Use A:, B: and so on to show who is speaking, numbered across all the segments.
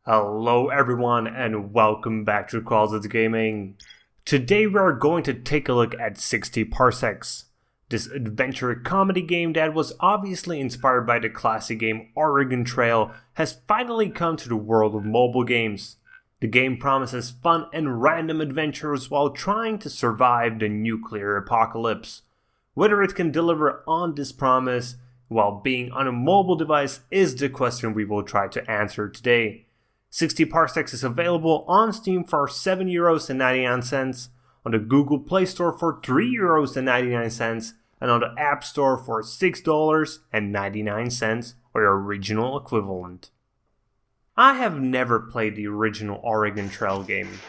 A: Hello everyone and welcome back to Closet Gaming. Today we are going to take a look at 60 Parsecs. This adventure comedy game that was obviously inspired by the classic game Oregon Trail has finally come to the world of mobile games. The game promises fun and random adventures while trying to survive the nuclear apocalypse. Whether it can deliver on this promise while being on a mobile device is the question we will try to answer today. 60 Parsecs is available on Steam for €7.99, on the Google Play Store for €3.99, and on the App Store for $6.99, or your original equivalent. I have never played the original Oregon Trail game.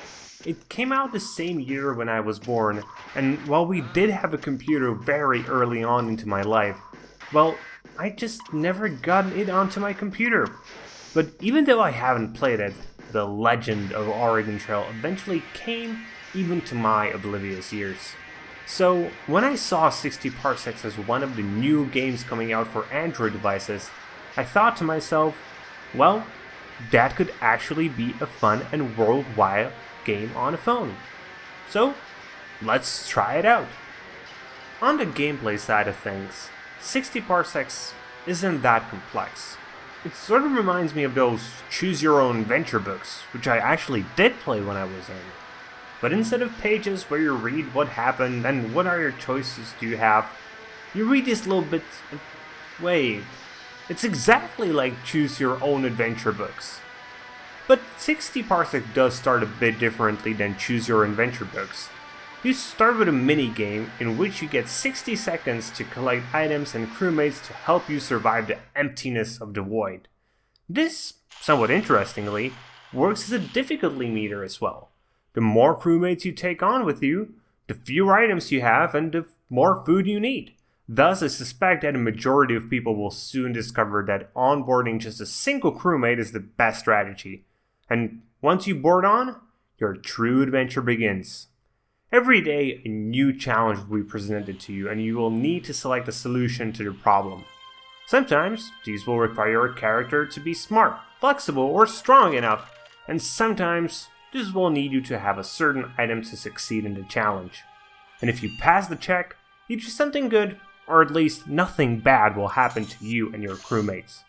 A: It came out the same year when I was born, and while we did have a computer very early on into my life, well, I just never got it onto my computer. But even though I haven't played it, the legend of Oregon Trail eventually came even to my oblivious years. So when I saw 60 Parsecs as one of the new games coming out for Android devices, I thought to myself, well, that could actually be a fun and worldwide game on a phone. So let's try it out. On the gameplay side of things, 60 Parsecs isn't that complex. It sort of reminds me of those choose-your-own-adventure books, which I actually did play when I was in. But instead of pages where you read what happened and what are your choices do you have, you read these little bits of... Wait, it's exactly like choose-your-own-adventure books. But 60 Parsec does start a bit differently than choose-your-adventure books. You start with a mini-game in which you get 60 seconds to collect items and crewmates to help you survive the emptiness of the void. This, somewhat interestingly, works as a difficulty meter as well. The more crewmates you take on with you, the fewer items you have and the more food you need. Thus, I suspect that a majority of people will soon discover that onboarding just a single crewmate is the best strategy. And once you board on, your true adventure begins. Every day, a new challenge will be presented to you, and you will need to select a solution to the problem. Sometimes, these will require your character to be smart, flexible, or strong enough, and sometimes, this will need you to have a certain item to succeed in the challenge. And if you pass the check, you do something good, or at least nothing bad will happen to you and your crewmates.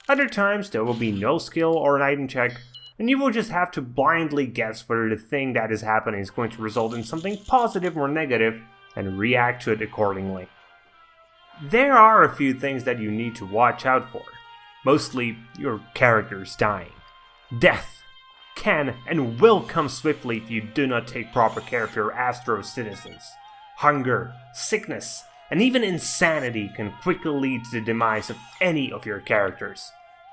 A: Other times, there will be no skill or an item check, and you will just have to blindly guess whether the thing that is happening is going to result in something positive or negative, and react to it accordingly. There are a few things that you need to watch out for. Mostly, your characters dying. Death can and will come swiftly if you do not take proper care of your Astro citizens. Hunger, sickness, and even insanity can quickly lead to the demise of any of your characters.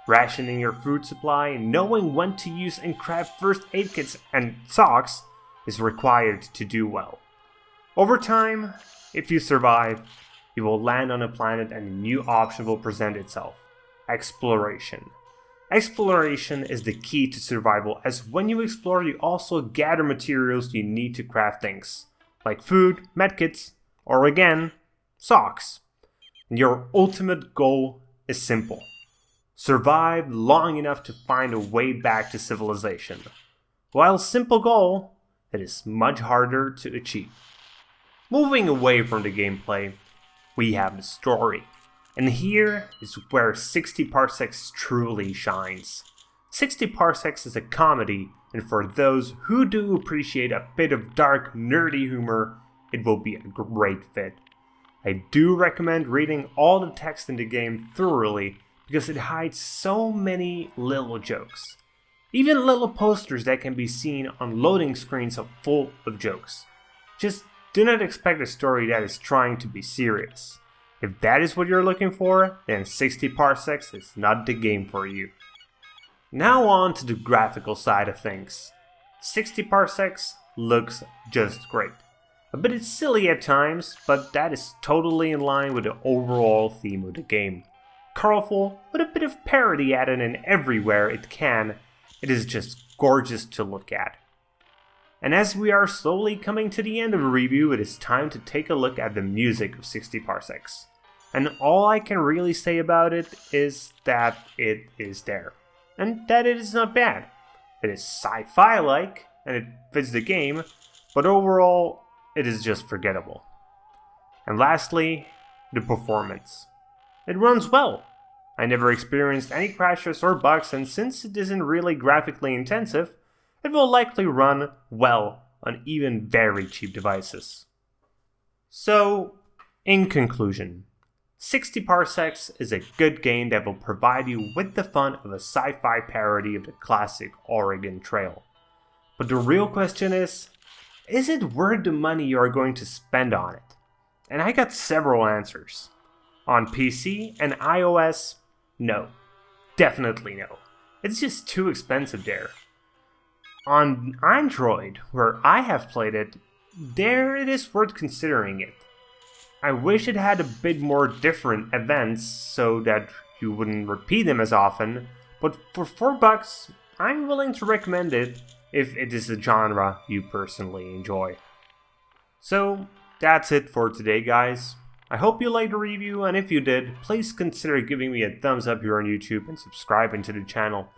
A: Rationing your food supply, knowing when to use and craft first aid kits and socks is required to do well. Over time, if you survive, you will land on a planet and a new option will present itself. Exploration. Exploration is the key to survival, as when you explore you also gather materials you need to craft things, like food, medkits, or again, socks. And your ultimate goal is simple. Survive long enough to find a way back to civilization. While a simple goal, it is much harder to achieve. Moving away from the gameplay, we have the story. And here is where 60 Parsecs truly shines. 60 Parsecs is a comedy, and for those who do appreciate a bit of dark, nerdy humor, it will be a great fit. I do recommend reading all the text in the game thoroughly, because it hides so many little jokes. Even little posters that can be seen on loading screens are full of jokes. Just do not expect a story that is trying to be serious. If that is what you're looking for, then 60 Parsecs is not the game for you. Now on to the graphical side of things. 60 Parsecs looks just great. A bit silly at times, but that is totally in line with the overall theme of the game. Colorful, with a bit of parody added in everywhere it can, it is just gorgeous to look at. And as we are slowly coming to the end of the review, it is time to take a look at the music of 60 Parsecs. And all I can really say about it is that it is there. and that it is not bad. It is sci-fi-like, and it fits the game, but overall, it is just forgettable. And lastly, the performance. It runs well. I never experienced any crashes or bugs, and since it isn't really graphically intensive, it will likely run well on even very cheap devices. So, in conclusion, 60 Parsecs is a good game that will provide you with the fun of a sci-fi parody of the classic Oregon Trail. But the real question is it worth the money you are going to spend on it? And I got several answers. On PC and iOS, no. Definitely no. It's just too expensive there. On Android, where I have played it, there it is worth considering it. I wish it had a bit more different events so that you wouldn't repeat them as often, but for $4, I'm willing to recommend it if it is a genre you personally enjoy. So, that's it for today, guys. I hope you liked the review, and if you did, please consider giving me a thumbs up here on YouTube and subscribing to the channel.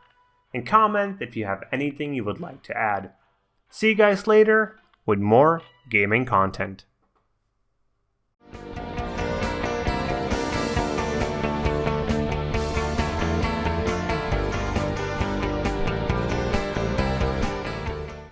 A: And comment if you have anything you would like to add. See you guys later with more gaming content.